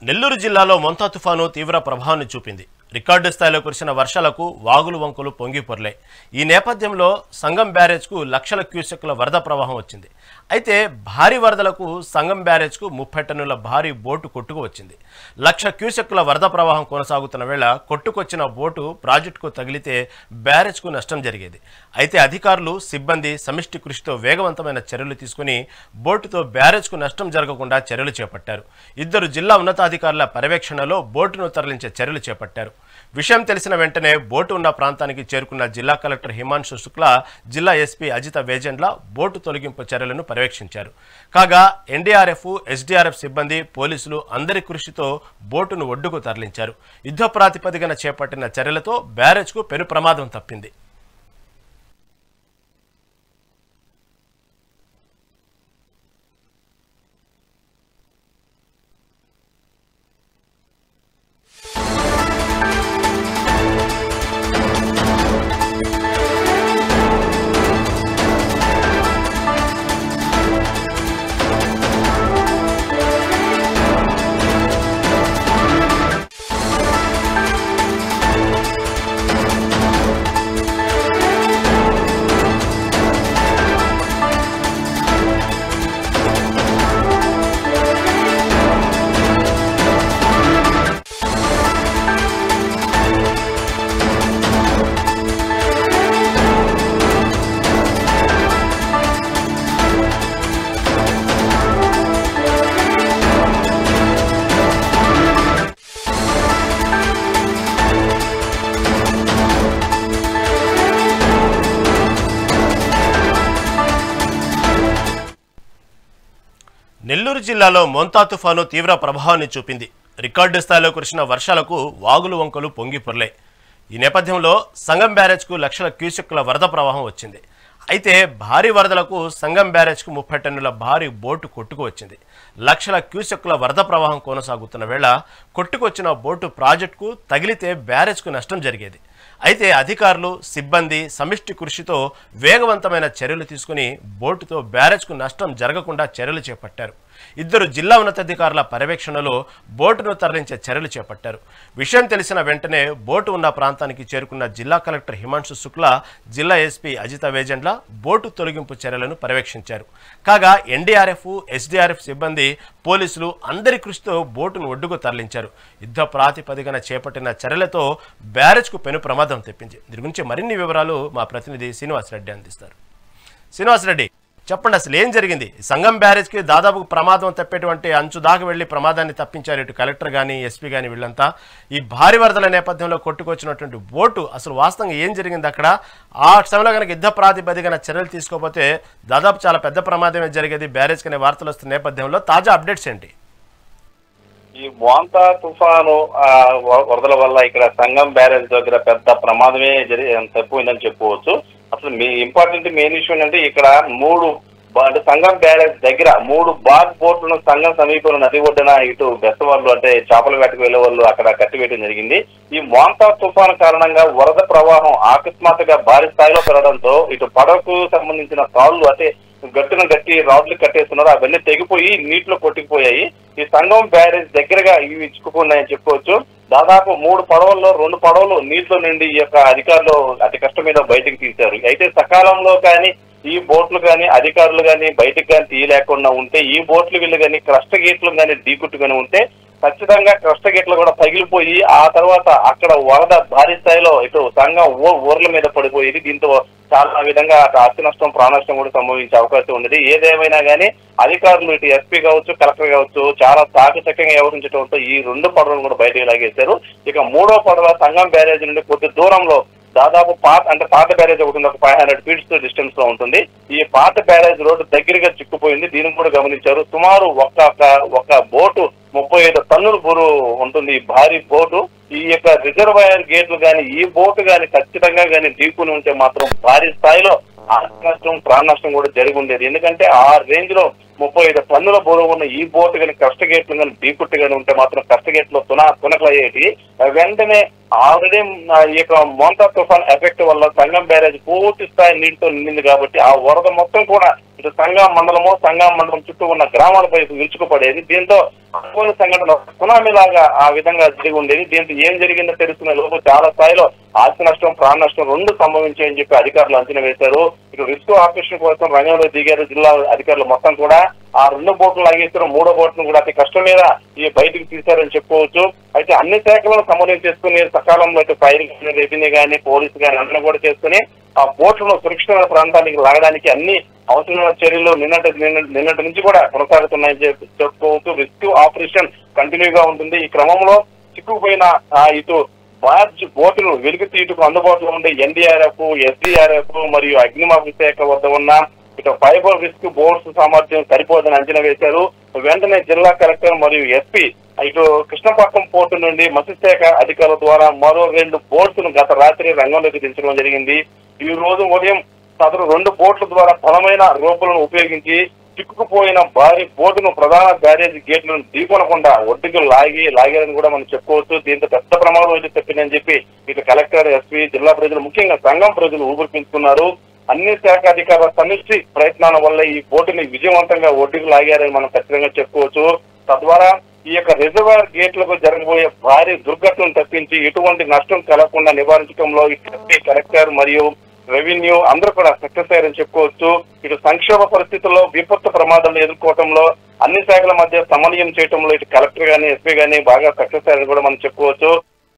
నెల్లూరు జిల్లాలో మొంతా తుఫాను తీవ్ర ప్రభావాన్ని చూపింది. రికార్డు స్థాయిలో కురిసిన వర్షాలకు వాగులు వంకలు పొంగి పొర్లాయి. ఈ నేపథ్యంలో సంగం బ్యారేజ్కు లక్షల క్యూసెక్కుల వరద ప్రవాహం వచ్చింది. అయితే భారీ వరదలకు సంగం బ్యారేజ్కు 30 టన్నుల భారీ బోటు కొట్టుకు వచ్చింది. 1,00,000 క్యూసెక్కుల వరద ప్రవాహం కొనసాగుతున్న వేళ కొట్టుకొచ్చిన బోటు ప్రాజెక్టుకు తగిలితే బ్యారేజ్కు నష్టం జరిగేది. అయితే అధికారులు సిబ్బంది సమిష్టి కృషితో వేగవంతమైన చర్యలు తీసుకుని బోటుతో బ్యారేజ్కు నష్టం జరగకుండా చర్యలు చేపట్టారు. 2 జిల్లా ఉన్నతాధికారుల పర్యవేక్షణలో బోటును తరలించే చర్యలు చేపట్టారు. విషయం తెలిసిన వెంటనే బోటు ఉన్న ప్రాంతానికి చేరుకున్న జిల్లా కలెక్టర్ హిమాంశు శుక్లా, జిల్లా ఎస్పీ అజిత వేజెండ్ల బోటు తొలగింపు చర్యలను పర్యవేక్షించారు. కాగా ఎన్డీఆర్ఎఫ్, ఎస్డీఆర్ఎఫ్ సిబ్బంది, పోలీసులు అందరి కృషితో బోటును ఒడ్డుకు తరలించారు. యుద్ధ ప్రాతిపదికన చేపట్టిన చర్యలతో బ్యారేజ్కు పెను ప్రమాదం తప్పింది. నెల్లూరు జిల్లాలో మొంతా తుఫాను తీవ్ర ప్రభావాన్ని చూపింది. రికార్డు స్థాయిలో కురిసిన వర్షాలకు వాగులు వంకలు పొంగి పొర్లాయి. ఈ నేపథ్యంలో సంగం బ్యారేజ్కు లక్షల క్యూసెక్కుల వరద ప్రవాహం వచ్చింది. అయితే భారీ వరదలకు సంగం బ్యారేజ్కు 30 టన్నుల భారీ బోటు కొట్టుకు వచ్చింది. లక్షల క్యూసెక్కుల వరద ప్రవాహం కొనసాగుతున్న వేళ కొట్టుకొచ్చిన బోటు ప్రాజెక్టుకు తగిలితే బ్యారేజ్కు నష్టం జరిగేది. అయితే అధికారులు సిబ్బంది సమిష్టి కృషితో వేగవంతమైన చర్యలు తీసుకుని బోటుతో బ్యారేజ్కు నష్టం జరగకుండా చర్యలు చేపట్టారు. 2 జిల్లా ఉన్నతాధికారుల పర్యవేక్షణలో బోటును తరలించే చర్యలు చేపట్టారు. విషయం తెలిసిన వెంటనే బోటు ఉన్న ప్రాంతానికి చేరుకున్న జిల్లా కలెక్టర్ హిమాంశు శుక్లా, జిల్లా ఎస్పీ అజిత వేజెండ్ల బోటు తొలగింపు చర్యలను పర్యవేక్షించారు. కాగా ఎన్డీఆర్ఎఫ్, ఎస్డీఆర్ఎఫ్ సిబ్బంది, పోలీసులు అందరి కృషితో బోటును ఒడ్డుకు తరలించారు. యుద్ధ ప్రాతిపదికన చేపట్టిన చర్యలతో బ్యారేజ్కు పెను ప్రమాదం తెప్పింది. దీని గురించి మరిన్ని వివరాలు మా ప్రతినిధి శ్రీనివాసరెడ్డి అందిస్తారు. శ్రీనివాసరెడ్డి, చెప్పండి, అసలు ఏం జరిగింది? సంగం బ్యారేజ్కి దాదాపు ప్రమాదం తప్పేటువంటి అంచు దాకా వెళ్లి ప్రమాదాన్ని తప్పించారు ఇటు కలెక్టర్ కానీ ఎస్పీ కానీ వీళ్ళంతా. ఈ భారీ వరదల నేపథ్యంలో కొట్టుకొచ్చినటువంటి బోటు అసలు వాస్తవంగా ఏం జరిగింది అక్కడ? ఆ సమయంలో కనుక యుద్ధ ప్రాతిపదికన చర్యలు తీసుకోకపోతే దాదాపు చాలా పెద్ద ప్రమాదమే జరిగేది బ్యారేజ్కి అనే వార్తలు వస్తున్న నేపథ్యంలో తాజా అప్డేట్స్ ఏంటి? ఈ మొంతా తుఫాను వరదల వల్ల ఇక్కడ సంగం బ్యారేజ్ దగ్గర పెద్ద ప్రమాదమే తప్పిపోయిందని చెప్పుకోవచ్చు. అసలు ఇంపార్టెంట్ మెయిన్ ఇష్యూ ఏంటంటే ఇక్కడ సంగం బ్యారేజ్ దగ్గర 3 బాగ్ బోట్లను సంగం సమీపంలో నది ఒడ్డున ఇటు బెస్తవాళ్ళు అంటే చేపల వేటకు వెళ్లే వాళ్ళు అక్కడ కట్టివేయడం జరిగింది. ఈ మొంతా తుఫాను కారణంగా వరద ప్రవాహం అకస్మాత్తుగా భారీ స్థాయిలో పెరగడంతో ఇటు పడవకు సంబంధించిన తాళ్లు అంటే గట్టి రాడ్లు కట్టేస్తున్నారు, అవన్నీ తెగిపోయి నీటిలో కొట్టుకుపోయాయి. ఈ సంగం బ్యారేజ్ దగ్గరగా ఇవి చిక్కుకున్నాయని చెప్పుకోవచ్చు. దాదాపు 3 పడవల్లో 2 పడవలు నీటిలో నిండి ఈ యొక్క అధికారులు అతి కష్టం మీద బయటకు తీశారు. అయితే సకాలంలో కానీ ఈ బోట్లు కానీ అధికారులు కానీ బయటకు కానీ తీయలేకుండా ఉంటే, ఈ బోట్లు వీళ్ళు కానీ క్రస్ట్ గేట్లు కానీ ఢీకుట్టుగానే ఉంటే ఖచ్చితంగా క్రస్ట్ గేట్లు కూడా పగిలిపోయి ఆ తర్వాత అక్కడ వరద భారీ స్థాయిలో ఇటు సంగం ఊర్ల మీద పడిపోయేది. దీంతో చాలా విధంగా ఆస్తి నష్టం, ప్రాణ నష్టం కూడా సంభవించే అవకాశం ఉండేది. ఏదేమైనా కానీ అధికారులు ఇటు ఎస్పీ కావచ్చు, కలెక్టర్ కావచ్చు చాలా చాకచక్యంగా వ్యవహరించడంతో ఈ 2 పడవలను కూడా బయటకు లాగేశారు. ఇక 3వ పడవ సంగం బ్యారేజ్ నుండి కొద్ది దూరంలో దాదాపు పాత బ్యారేజ్ ఒకటి ఉంది, ఒక 500 ఫీట్స్ డిస్టెన్స్ లో ఉంటుంది. ఈ పాత బ్యారేజ్ రోడ్డు దగ్గరగా చిక్కుపోయింది. దీన్ని కూడా గమనించారు. సుమారు ఒక బోటు 35 టన్నుల బరువు ఉంటుంది. ఈ భారీ బోటు ఈ యొక్క రిజర్వాయర్ గేట్లు కానీ ఈ బోటు కానీ ఖచ్చితంగా కానీ ఢీకుని ఉంటే మాత్రం భారీ స్థాయిలో ఆస్తి నష్టం, ప్రాణ నష్టం కూడా జరిగి ఉండేది. ఎందుకంటే ఆ రేంజ్ లో 35 టన్నుల బరువు ఉన్న ఈ బోటు కానీ కష్ట గేట్లు కానీ ఢీకుట్టు కానీ ఉంటే మాత్రం కష్ట గేట్లు తునకలయ్యేటి. వెంటనే ఆల్రెడీ ఈ యొక్క మొంతా తుఫాన్ ఎఫెక్ట్ వల్ల సంగం బ్యారేజ్ పూర్తి స్థాయి నీటితో నిండింది కాబట్టి ఆ వరద మొత్తం కూడా ఇటు సంగం మండలం చుట్టూ ఉన్న గ్రామాలపై విరుచుకుపడేది. దీంతో అనుకోని సంఘటన సునామీ లాగా ఆ విధంగా జరిగి ఉండేది. దీంతో ఏం జరిగిందో తెలుసుకునే లోపు చాలా స్థాయిలో ఆస్తి నష్టం, ప్రాణ నష్టం రెండు సంభవించాయని చెప్పి అధికారులు అంచనా వేశారు. ఇటు రెస్క్యూ ఆపరేషన్ కోసం రంగంలో దిగారు జిల్లా అధికారులు మొత్తం కూడా. ఆ 2 బోట్లు లాగేశారు, 3వ బోట్ను కూడా అతి కష్టం మీద ఈ బయటికి తీశారని చెప్పుకోవచ్చు. అయితే అన్ని శాఖలను సమన్వయం చేసుకుని సకాలంలో అయితే ఫైర్ కానీ, రెవెన్యూ కానీ, పోలీసు కానీ అందరూ కూడా చేసుకుని ఆ బోట్లను సురక్షితమైన ప్రాంతానికి లాగడానికి అన్ని అవసరమైన చర్యలు నిన్నటి నుంచి కూడా కొనసాగుతున్నాయని చెప్పుకోవచ్చు. రెస్క్యూ ఆపరేషన్ కంటిన్యూగా ఉంటుంది. ఈ క్రమంలో చిక్కుకుపోయిన ఇటు బార్జ్ బోటును వెలికి తీటుకు అందుబాటులో ఉండే NDRF, SDRF మరియు అగ్నిమాపక శాఖ వద్ద ఉన్న ఇటు ఫైబర్ రిస్క్ బోట్స్ సామర్థ్యం సరిపోదని అంచనా వేశారు. వెంటనే జిల్లా కలెక్టర్ మరియు SP ఇటు కృష్ణపట్నం పోర్టు నుండి మత్స్యశాఖ అధికారుల ద్వారా మరో 2 బోట్స్ ను గత రాత్రి రంగంలోకి దించడం జరిగింది. ఈ రోజు ఉదయం సదరు 2 బోట్ల ద్వారా బలమైన రోపులను ఉపయోగించి చిక్కుకుపోయిన భారీ బోటును ప్రధాన బ్యారేజ్ గేట్లను ఢీకొనకుండా ఒడ్డుకు లాగారని కూడా మనం చెప్పుకోవచ్చు. దీంతో పెద్ద ప్రమాదం అయితే తప్పిందని చెప్పి ఇటు కలెక్టర్, SP, జిల్లా ప్రజలు ముఖ్యంగా సంఘం ప్రజలు ఊపిరిపీల్చుకున్నారు. అన్ని శాఖ అధికారుల సమిష్టి ప్రయత్నాల వల్ల ఈ బోటుని విజయవంతంగా ఒడ్డుకు లాగారని మనం ఖచ్చితంగా చెప్పుకోవచ్చు. తద్వారా ఈ యొక్క రిజర్వాయర్ గేట్లకు జరగబోయే భారీ దుర్ఘటనను తప్పించి ఎటువంటి నష్టం కలగకుండా నివారించడంలో కలెక్టర్ మరియు రెవెన్యూ అందరూ కూడా సక్సెస్ అయ్యారని చెప్పుకోవచ్చు. ఇటు సంక్షోభ పరిస్థితుల్లో విపత్తు ప్రమాదాలను ఎదుర్కోవడంలో అన్ని శాఖల మధ్య సమన్వయం చేయడంలో ఇటు కలెక్టర్ గానీ, SP గానీ బాగా సక్సెస్ అయ్యారని కూడా మనం చెప్పుకోవచ్చు.